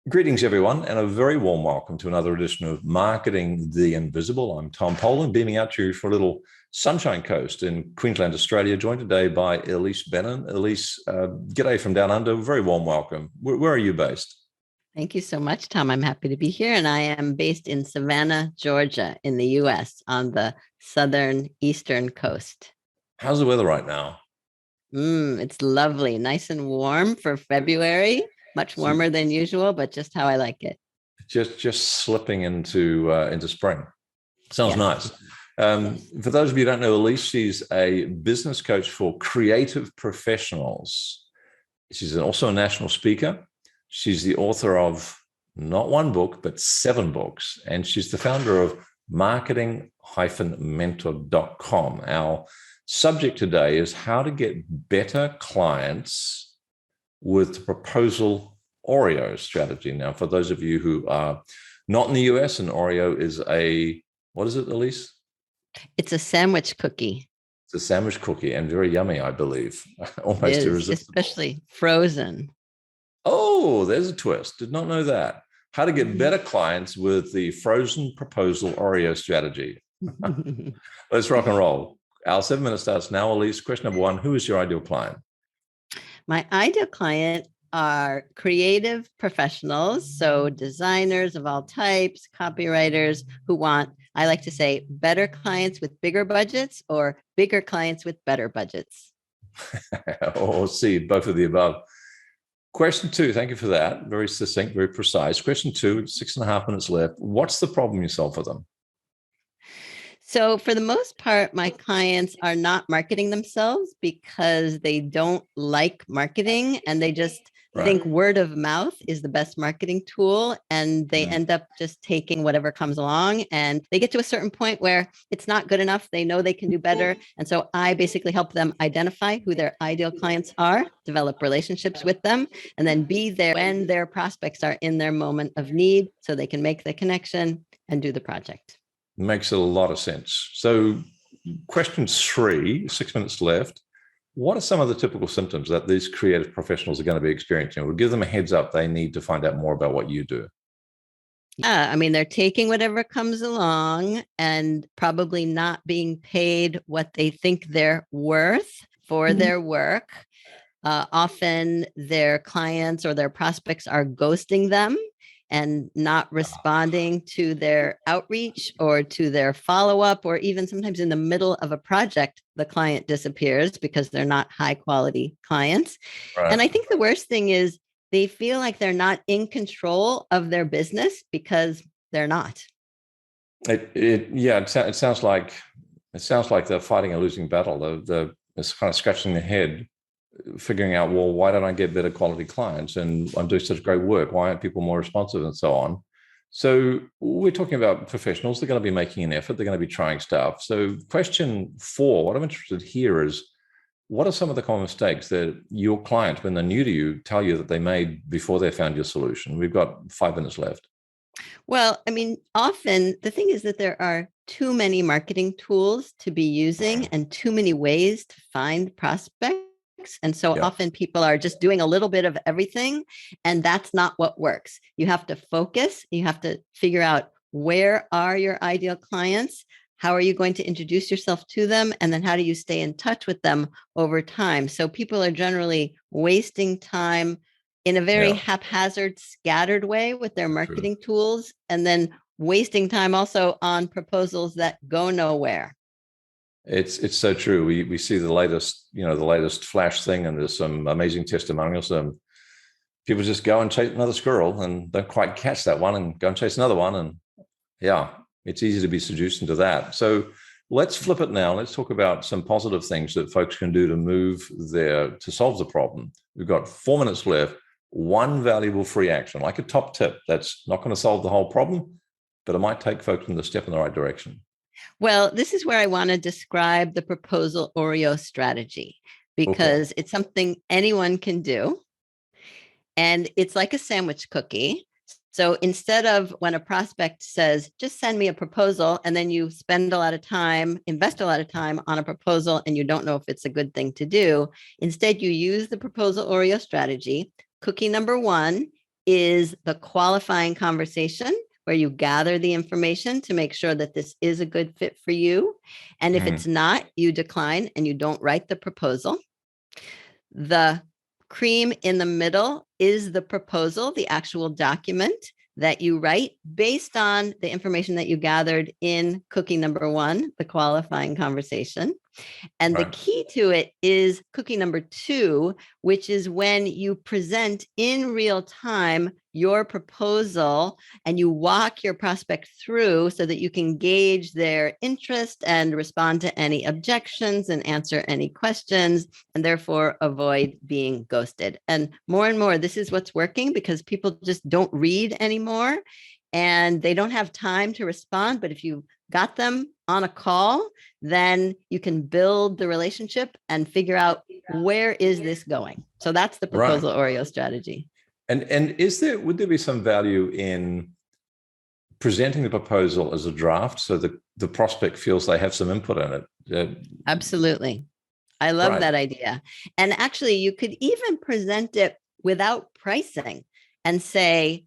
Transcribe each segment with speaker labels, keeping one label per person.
Speaker 1: Greetings, everyone, and a very warm welcome to another edition of Marketing the Invisible. I'm Tom Poland, beaming out to you for a little Sunshine Coast in Queensland, Australia, joined today by Ilise Benun. Ilise, g'day from down under. Very warm welcome. Where are you based?
Speaker 2: Thank you so much, Tom. I'm happy to be here. And I am based in Savannah, Georgia, in the US on the southern eastern coast.
Speaker 1: How's the weather right now?
Speaker 2: It's lovely, nice and warm for February, much warmer than usual, but just how I like it.
Speaker 1: Just slipping into spring. Sounds
Speaker 2: Yes.
Speaker 1: nice.
Speaker 2: Yes.
Speaker 1: For those of you who don't know Elise, she's a business coach for creative professionals. She's also a national speaker. She's the author of not one book, but 7 books. And she's the founder of marketing-mentor.com. Our subject today is how to get better clients with the proposal Oreo strategy. Now, for those of you who are not in the US, and Oreo is what is it, Elise?
Speaker 2: It's a sandwich cookie.
Speaker 1: It's a sandwich cookie and very yummy, I believe. Almost irresistible.
Speaker 2: Especially frozen.
Speaker 1: Oh, there's a twist. Did not know that. How to get better clients with the frozen proposal Oreo strategy. Let's rock and roll. Our 7 minutes starts now, Elise. Question number 1, who is your ideal client?
Speaker 2: My ideal client are creative professionals, so designers of all types, copywriters who want, I like to say, better clients with bigger budgets or bigger clients with better budgets.
Speaker 1: Or C, both of the above. Question 2, thank you for that. Very succinct, very precise. Question 2, 6.5 minutes left. What's the problem you solve for them?
Speaker 2: So for the most part, my clients are not marketing themselves because they don't like marketing and they just think word of mouth is the best marketing tool. And they end up just taking whatever comes along, and they get to a certain point where it's not good enough. They know they can do better. And so I basically help them identify who their ideal clients are, develop relationships with them, and then be there when their prospects are in their moment of need so they can make the connection and do the project.
Speaker 1: Makes a lot of sense. So question 3, 6 minutes left. What are some of the typical symptoms that these creative professionals are going to be experiencing? We'll give them a heads up. They need to find out more about what you do.
Speaker 2: Yeah, I mean, they're taking whatever comes along and probably not being paid what they think they're worth for their work. Often their clients or their prospects are ghosting them and not responding to their outreach or to their follow-up, or even sometimes in the middle of a project, the client disappears because they're not high quality clients.
Speaker 1: Right.
Speaker 2: And I think the worst thing is they feel like they're not in control of their business because they're not.
Speaker 1: It sounds like they're fighting a losing battle. It's kind of scratching their head, figuring out, well, why don't I get better quality clients? And I'm doing such great work. Why aren't people more responsive and so on? So we're talking about professionals. They're going to be making an effort. They're going to be trying stuff. So question 4, what I'm interested here is, what are some of the common mistakes that your clients, when they're new to you, tell you that they made before they found your solution? We've got 5 minutes left.
Speaker 2: Well, I mean, often the thing is that there are too many marketing tools to be using and too many ways to find prospects. And so often people are just doing a little bit of everything, and that's not what works. You have to focus. You have to figure out, where are your ideal clients? How are you going to introduce yourself to them? And then how do you stay in touch with them over time? So people are generally wasting time in a very haphazard, scattered way with their marketing tools, and then wasting time also on proposals that go nowhere.
Speaker 1: It's so true. We see the latest flash thing, and there's some amazing testimonials. People just go and chase another squirrel and don't quite catch that one, and go and chase another one, and it's easy to be seduced into that. So let's flip it now. Let's talk about some positive things that folks can do to solve the problem. We've got 4 minutes left. One valuable free action, like a top tip, that's not going to solve the whole problem, but it might take folks in the step in the right direction.
Speaker 2: Well, this is where I want to describe the proposal Oreo strategy, because it's something anyone can do. And it's like a sandwich cookie. So instead of when a prospect says, just send me a proposal, and then you invest a lot of time on a proposal and you don't know if it's a good thing to do, instead you use the proposal Oreo strategy. Cookie number 1 is the qualifying conversation, where you gather the information to make sure that this is a good fit for you. And if it's not, you decline and you don't write the proposal. The cream in the middle is the proposal, the actual document that you write based on the information that you gathered in cookie number 1, the qualifying conversation. And the key to it is cookie number 2, which is when you present in real time your proposal and you walk your prospect through so that you can gauge their interest and respond to any objections and answer any questions, and therefore avoid being ghosted. And more, this is what's working, because people just don't read anymore and they don't have time to respond. But if you got them on a call, then you can build the relationship and figure out, where is this going? So that's the proposal Oreo strategy.
Speaker 1: And would there be some value in presenting the proposal as a draft so that the prospect feels they have some input in it?
Speaker 2: Absolutely. I love that idea. And actually, you could even present it without pricing and say,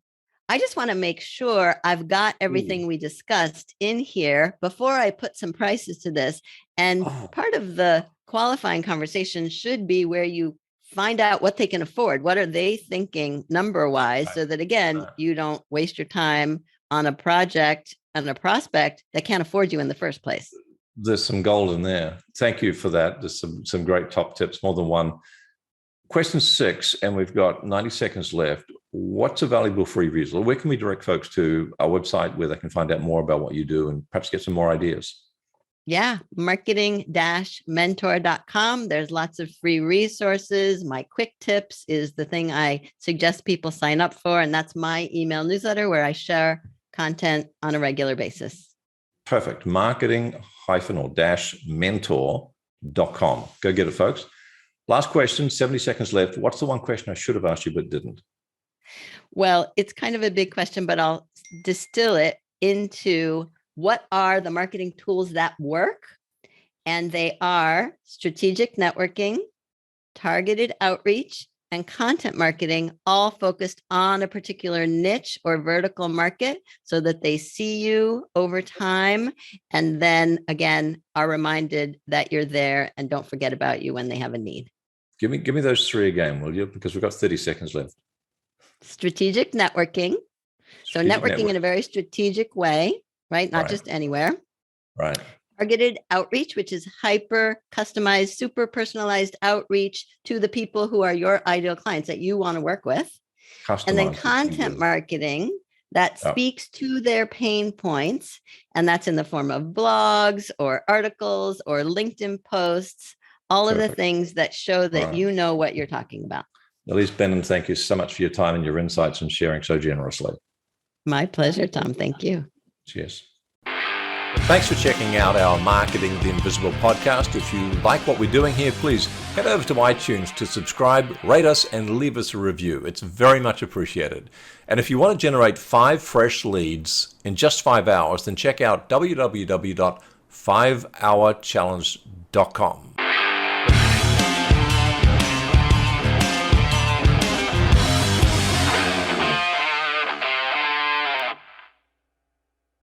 Speaker 2: I just want to make sure I've got everything we discussed in here before I put some prices to this. And part of the qualifying conversation should be where you find out what they can afford. What are they thinking number-wise? So that, again, you don't waste your time on a project and a prospect that can't afford you in the first place.
Speaker 1: There's some gold in there. Thank you for that. There's some great top tips, more than one. Question 6, and we've got 90 seconds left. What's a valuable free resource? Where can we direct folks to our website where they can find out more about what you do and perhaps get some more ideas?
Speaker 2: Yeah, marketing-mentor.com. There's lots of free resources. My quick tips is the thing I suggest people sign up for, and that's my email newsletter where I share content on a regular basis.
Speaker 1: Perfect. Marketing-mentor.com. Go get it, folks. Last question, 70 seconds left. What's the one question I should have asked you but didn't?
Speaker 2: Well, it's kind of a big question, but I'll distill it into, what are the marketing tools that work? And they are strategic networking, targeted outreach, and content marketing, all focused on a particular niche or vertical market so that they see you over time. And then again, are reminded that you're there and don't forget about you when they have a need.
Speaker 1: Give me those 3 again, will you? Because we've got 30 seconds left.
Speaker 2: Strategic networking. So networking in a very strategic way, right? Not just anywhere.
Speaker 1: Right.
Speaker 2: Targeted outreach, which is hyper customized, super personalized outreach to the people who are your ideal clients that you want to work with. And then content marketing that speaks to their pain points. And that's in the form of blogs or articles or LinkedIn posts, all of the things that show that you know what you're talking about.
Speaker 1: Ilise Benun, thank you so much for your time and your insights and sharing so generously. My
Speaker 2: pleasure, Tom. Thank you.
Speaker 1: Cheers. Thanks for checking out our Marketing the Invisible podcast. If you like what we're doing here, please head over to iTunes to subscribe, rate us, and leave us a review. It's very much appreciated. And if you want to generate 5 fresh leads in just 5 hours, then check out www.5hourchallenge.com.